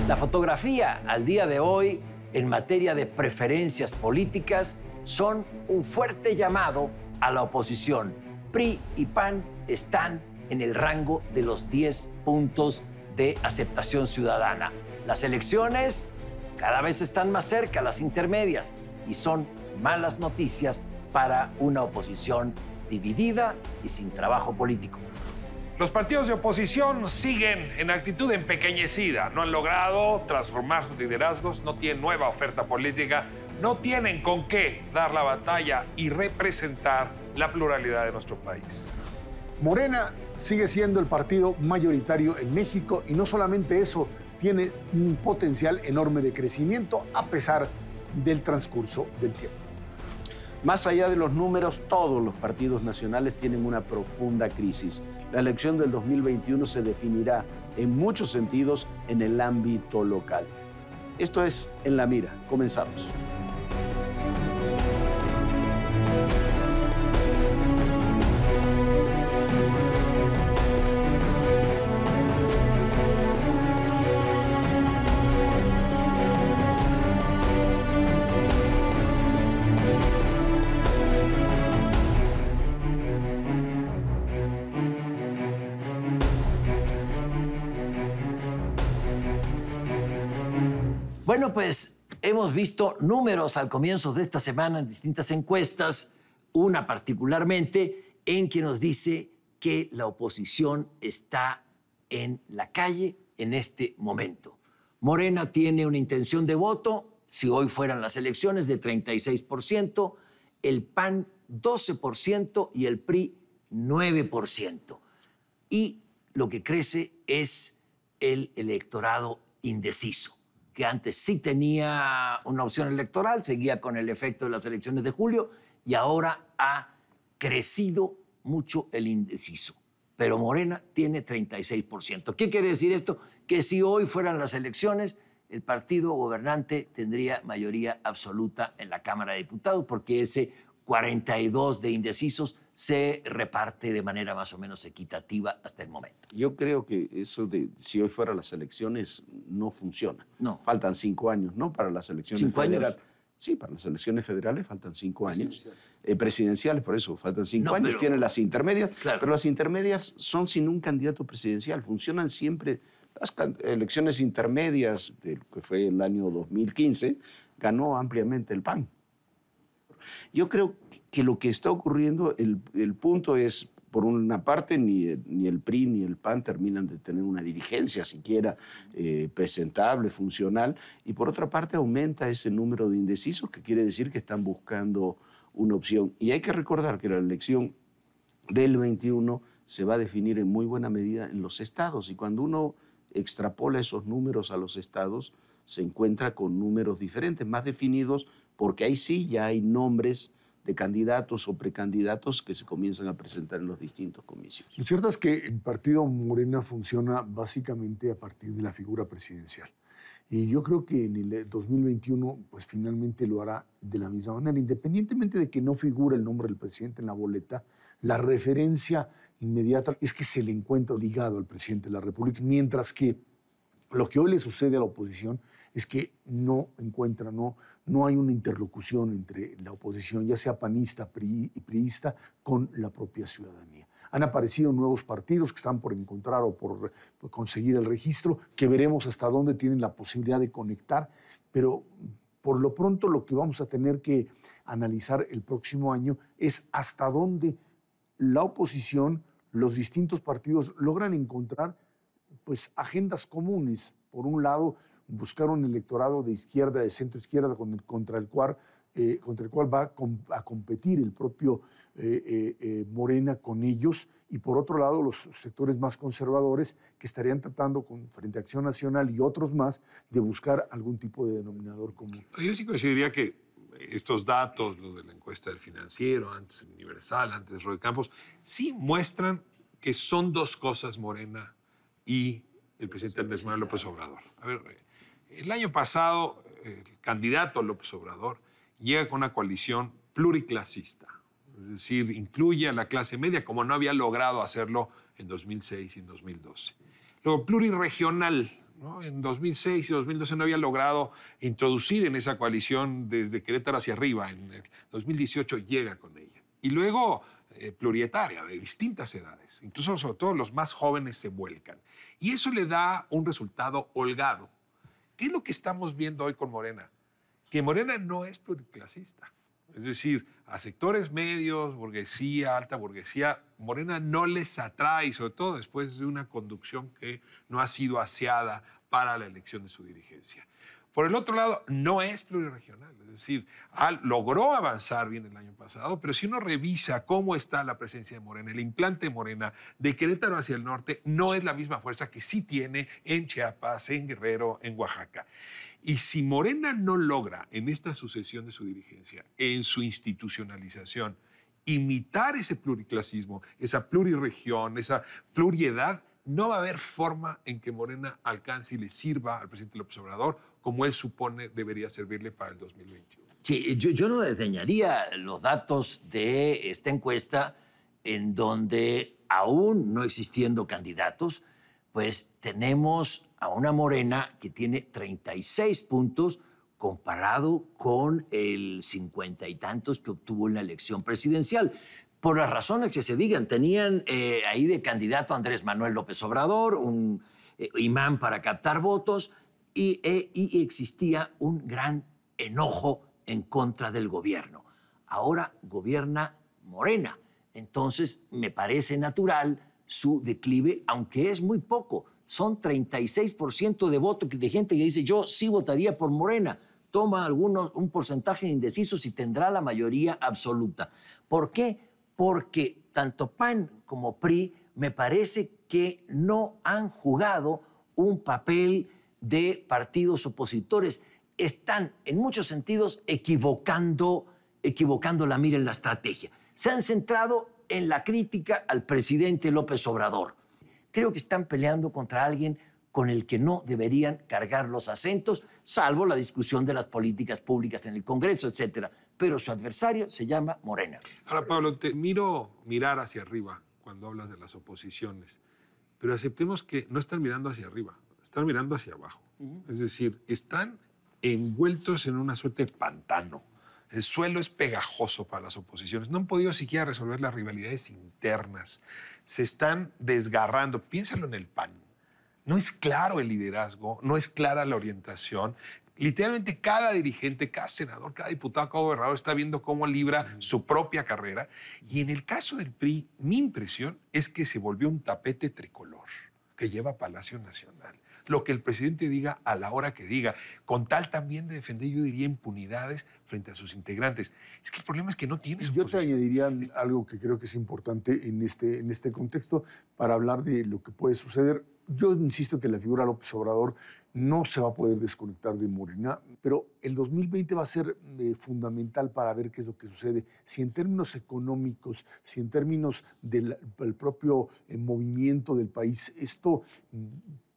La fotografía al día de hoy en materia de preferencias políticas son un fuerte llamado a la oposición. PRI y PAN están en el rango de los 10 puntos de aceptación ciudadana. Las elecciones cada vez están más cerca, las intermedias, y son malas noticias para una oposición dividida y sin trabajo político. Los partidos de oposición siguen en actitud empequeñecida. No han logrado transformar sus liderazgos, no tienen nueva oferta política, no tienen con qué dar la batalla y representar la pluralidad de nuestro país. Morena sigue siendo el partido mayoritario en México y no solamente eso, tiene un potencial enorme de crecimiento a pesar del transcurso del tiempo. Más allá de los números, todos los partidos nacionales tienen una profunda crisis. La elección del 2021 se definirá en muchos sentidos en el ámbito local. Esto es En la Mira. Comenzamos. Bueno, pues hemos visto números al comienzo de esta semana en distintas encuestas, una particularmente en que nos dice que la oposición está en la calle en este momento. Morena tiene una intención de voto, si hoy fueran las elecciones, de 36%, el PAN 12% y el PRI 9%. Y lo que crece es el electorado indeciso, que antes sí tenía una opción electoral, seguía con el efecto de las elecciones de julio y ahora ha crecido mucho el indeciso. Pero Morena tiene 36%. ¿Qué quiere decir esto? Que si hoy fueran las elecciones, el partido gobernante tendría mayoría absoluta en la Cámara de Diputados, porque ese 42 de indecisos se reparte de manera más o menos equitativa hasta el momento. Yo creo que eso de si hoy fueran las elecciones no funciona. No. Faltan 5 años, ¿no? Para las elecciones 5 federales. años. Sí, para las elecciones federales faltan 5 años. Presidenciales, por eso, faltan 5 años. Pero, tienen las intermedias, claro, pero las intermedias son sin un candidato presidencial. Funcionan siempre. Las elecciones intermedias, que fue el año 2015, ganó ampliamente el PAN. Yo creo que lo que está ocurriendo, el punto es, por una parte, ni el PRI ni el PAN terminan de tener una dirigencia siquiera presentable, funcional, y por otra parte aumenta ese número de indecisos, que quiere decir que están buscando una opción. Y hay que recordar que la elección del 21 se va a definir en muy buena medida en los estados, y cuando uno extrapola esos números a los estados, se encuentra con números diferentes, más definidos, porque ahí sí ya hay nombres de candidatos o precandidatos que se comienzan a presentar en los distintos comicios. Lo cierto es que el partido Morena funciona básicamente a partir de la figura presidencial. Y yo creo que en el 2021, pues finalmente lo hará de la misma manera. Independientemente de que no figure el nombre del presidente en la boleta, la referencia inmediata es que se le encuentra ligado al presidente de la República, mientras que lo que hoy le sucede a la oposición es que no encuentra, no hay una interlocución entre la oposición, ya sea panista y priista, con la propia ciudadanía. Han aparecido nuevos partidos que están por encontrar o por conseguir el registro, que veremos hasta dónde tienen la posibilidad de conectar, pero por lo pronto lo que vamos a tener que analizar el próximo año es hasta dónde la oposición, los distintos partidos logran encontrar pues agendas comunes. Por un lado, buscar un electorado de izquierda, de centro izquierda, contra el cual va a competir el propio Morena con ellos, y por otro lado los sectores más conservadores que estarían tratando frente a Acción Nacional y otros más de buscar algún tipo de denominador común. Yo sí consideraría que estos datos, los de la encuesta del Financiero, antes el Universal, antes Roy Campos, sí muestran que son dos cosas Morena y el presidente Andrés Manuel López Obrador. A ver, el año pasado el candidato López Obrador llega con una coalición pluriclasista, es decir, incluye a la clase media como no había logrado hacerlo en 2006 y en 2012. Luego, plurirregional, ¿no? En 2006 y 2012 no había logrado introducir en esa coalición desde Querétaro hacia arriba. En el 2018 llega con ella. Y luego plurietaria, de distintas edades. Incluso, sobre todo, los más jóvenes se vuelcan. Y eso le da un resultado holgado. ¿Qué es lo que estamos viendo hoy con Morena? Que Morena no es pluriclasista. Es decir, a sectores medios, burguesía, alta burguesía, Morena no les atrae, sobre todo después de una conducción que no ha sido aseada para la elección de su dirigencia. Por el otro lado, no es pluriregional, es decir, logró avanzar bien el año pasado, pero si uno revisa cómo está la presencia de Morena, el implante de Morena de Querétaro hacia el norte, no es la misma fuerza que sí tiene en Chiapas, en Guerrero, en Oaxaca. Y si Morena no logra en esta sucesión de su dirigencia, en su institucionalización, imitar ese pluriclasismo, esa pluriregión, esa pluriedad, no va a haber forma en que Morena alcance y le sirva al presidente López Obrador como él supone debería servirle para el 2021. Sí, yo no desdeñaría los datos de esta encuesta en donde, aún no existiendo candidatos, pues tenemos a una Morena que tiene 36 puntos comparado con el 50 y tantos que obtuvo en la elección presidencial. Por las razones que se digan, tenían ahí de candidato a Andrés Manuel López Obrador, un imán para captar votos, y existía un gran enojo en contra del gobierno. Ahora gobierna Morena. Entonces, me parece natural su declive, aunque es muy poco. Son 36% de voto de gente que dice, yo sí votaría por Morena. Toma un porcentaje de indecisos y tendrá la mayoría absoluta. ¿Por qué? Porque tanto PAN como PRI me parece que no han jugado un papel de partidos opositores. Están, en muchos sentidos, equivocando la mira en la estrategia. Se han centrado en la crítica al presidente López Obrador. Creo que están peleando contra alguien con el que no deberían cargar los acentos, salvo la discusión de las políticas públicas en el Congreso, etcétera. Pero su adversario se llama Morena. Ahora, Pablo, te miro mirar hacia arriba cuando hablas de las oposiciones, pero aceptemos que no están mirando hacia arriba, están mirando hacia abajo. Es decir, están envueltos en una suerte de pantano. El suelo es pegajoso para las oposiciones. No han podido siquiera resolver las rivalidades internas. Se están desgarrando. Piénsalo en el PAN. No es claro el liderazgo, no es clara la orientación. Literalmente cada dirigente, cada senador, cada diputado, cada gobernador está viendo cómo libra su propia carrera. Y en el caso del PRI, mi impresión es que se volvió un tapete tricolor que lleva a Palacio Nacional. Lo que el presidente diga a la hora que diga, con tal también de defender, yo diría, impunidades frente a sus integrantes. Es que el problema es que no tiene su Yo te posición. añadiría algo que creo que es importante en este contexto para hablar de lo que puede suceder. Yo insisto que la figura López Obrador no se va a poder desconectar de Morena, pero el 2020 va a ser fundamental para ver qué es lo que sucede. Si en términos económicos, si en términos del propio movimiento del país, esto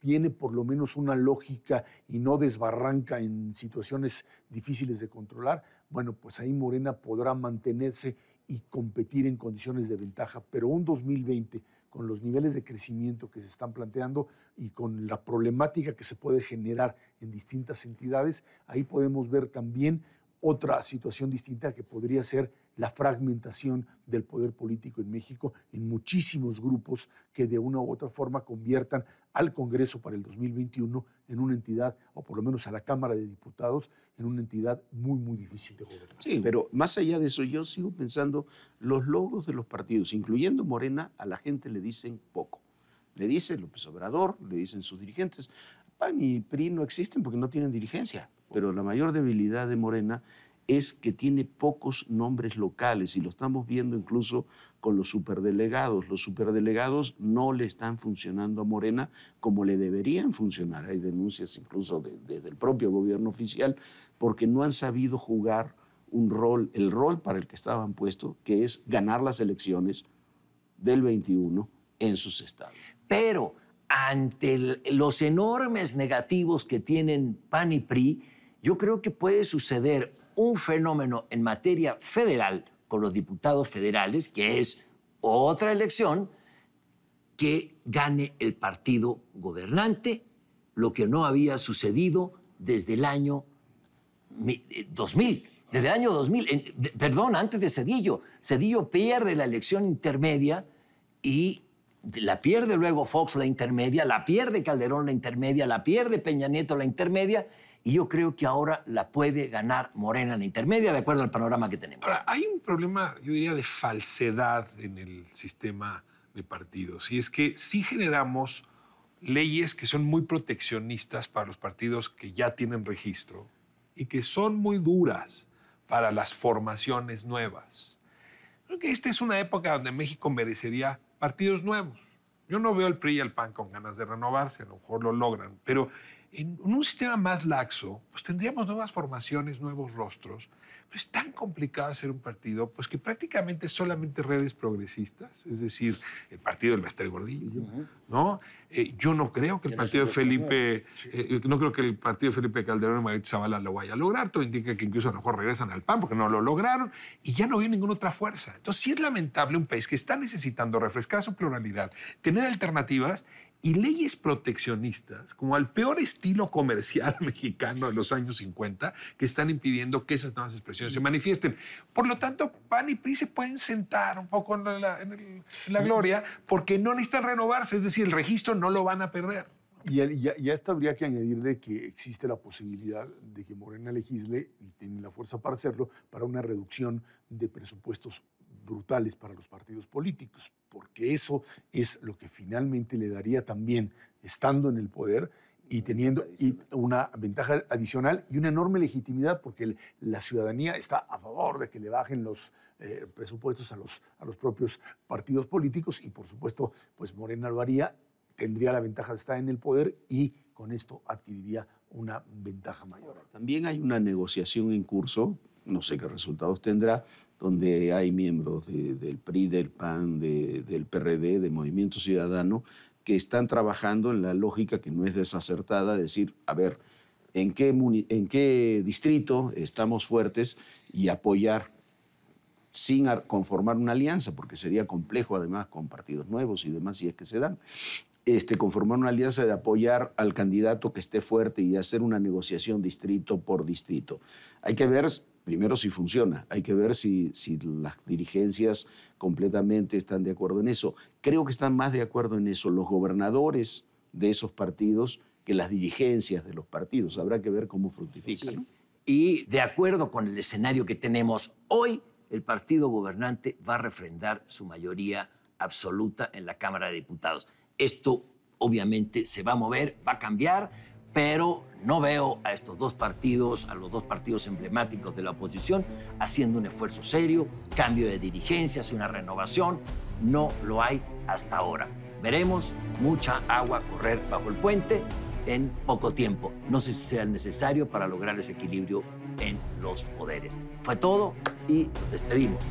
tiene por lo menos una lógica y no desbarranca en situaciones difíciles de controlar, bueno, pues ahí Morena podrá mantenerse y competir en condiciones de ventaja. Pero un 2020, con los niveles de crecimiento que se están planteando y con la problemática que se puede generar en distintas entidades, ahí podemos ver también otra situación distinta que podría ser la fragmentación del poder político en México en muchísimos grupos que de una u otra forma conviertan al Congreso para el 2021 en una entidad, o por lo menos a la Cámara de Diputados, en una entidad muy, muy difícil de gobernar. Sí, pero más allá de eso, yo sigo pensando, los logros de los partidos, incluyendo Morena, a la gente le dicen poco. Le dice López Obrador, le dicen sus dirigentes. PAN y PRI no existen porque no tienen dirigencia, pero la mayor debilidad de Morena es que tiene pocos nombres locales y lo estamos viendo incluso con los superdelegados. Los superdelegados no le están funcionando a Morena como le deberían funcionar. Hay denuncias incluso desde el propio gobierno oficial porque no han sabido jugar el rol para el que estaban puestos, que es ganar las elecciones del 21 en sus estados. Pero ante los enormes negativos que tienen PAN y PRI, yo creo que puede suceder un fenómeno en materia federal con los diputados federales, que es otra elección, que gane el partido gobernante lo que no había sucedido desde el año 2000. Desde el año 2000, perdón, antes de Zedillo. Zedillo pierde la elección intermedia y la pierde luego Fox la intermedia, la pierde Calderón la intermedia, la pierde Peña Nieto la intermedia, y yo creo que ahora la puede ganar Morena la intermedia, de acuerdo al panorama que tenemos. Ahora, hay un problema, yo diría, de falsedad en el sistema de partidos, y es que sí generamos leyes que son muy proteccionistas para los partidos que ya tienen registro y que son muy duras para las formaciones nuevas. Creo que esta es una época donde México merecería partidos nuevos. Yo no veo al PRI y al PAN con ganas de renovarse, a lo mejor lo logran, pero en un sistema más laxo, pues tendríamos nuevas formaciones, nuevos rostros. Pero es tan complicado hacer un partido, pues que prácticamente solamente redes progresistas, es decir, el partido del Bester Gordillo, ¿no? Yo no creo que el partido de Felipe, no creo que el partido de Felipe Calderón y Margarita Zavala lo vaya a lograr. Todo indica que incluso a lo mejor regresan al PAN porque no lo lograron y ya no veo ninguna otra fuerza. Entonces sí es lamentable un país que está necesitando refrescar su pluralidad, tener alternativas y leyes proteccionistas, como al peor estilo comercial mexicano de los años 50, que están impidiendo que esas nuevas expresiones se manifiesten. Por lo tanto, PAN y PRI se pueden sentar un poco en la gloria porque no necesitan renovarse, es decir, el registro no lo van a perder. Y a esto habría que añadirle que existe la posibilidad de que Morena legisle, y tiene la fuerza para hacerlo, para una reducción de presupuestos brutales para los partidos políticos, porque eso es lo que finalmente le daría también, estando en el poder y teniendo una ventaja adicional y una enorme legitimidad, porque la ciudadanía está a favor de que le bajen los presupuestos a los propios partidos políticos, y por supuesto, pues Morena lo haría, tendría la ventaja de estar en el poder y con esto adquiriría una ventaja mayor. También hay una negociación en curso, no sé qué resultados tendrá, donde hay miembros del PRI, del PAN, del PRD, de Movimiento Ciudadano, que están trabajando en la lógica que no es desacertada, decir, a ver, ¿en qué distrito estamos fuertes? Y apoyar sin conformar una alianza, porque sería complejo además con partidos nuevos y demás, si es que se dan. Conformar una alianza de apoyar al candidato que esté fuerte y hacer una negociación distrito por distrito. Hay que ver primero si funciona, hay que ver si las dirigencias completamente están de acuerdo en eso. Creo que están más de acuerdo en eso los gobernadores de esos partidos que las dirigencias de los partidos. Habrá que ver cómo fructifica. Sí. ¿No? Y de acuerdo con el escenario que tenemos hoy, el partido gobernante va a refrendar su mayoría absoluta en la Cámara de Diputados. Esto obviamente se va a mover, va a cambiar, pero no veo a estos dos partidos, a los dos partidos emblemáticos de la oposición, haciendo un esfuerzo serio, cambio de dirigencias, una renovación. No lo hay hasta ahora. Veremos mucha agua correr bajo el puente en poco tiempo. No sé si sea necesario para lograr ese equilibrio en los poderes. Fue todo y nos despedimos.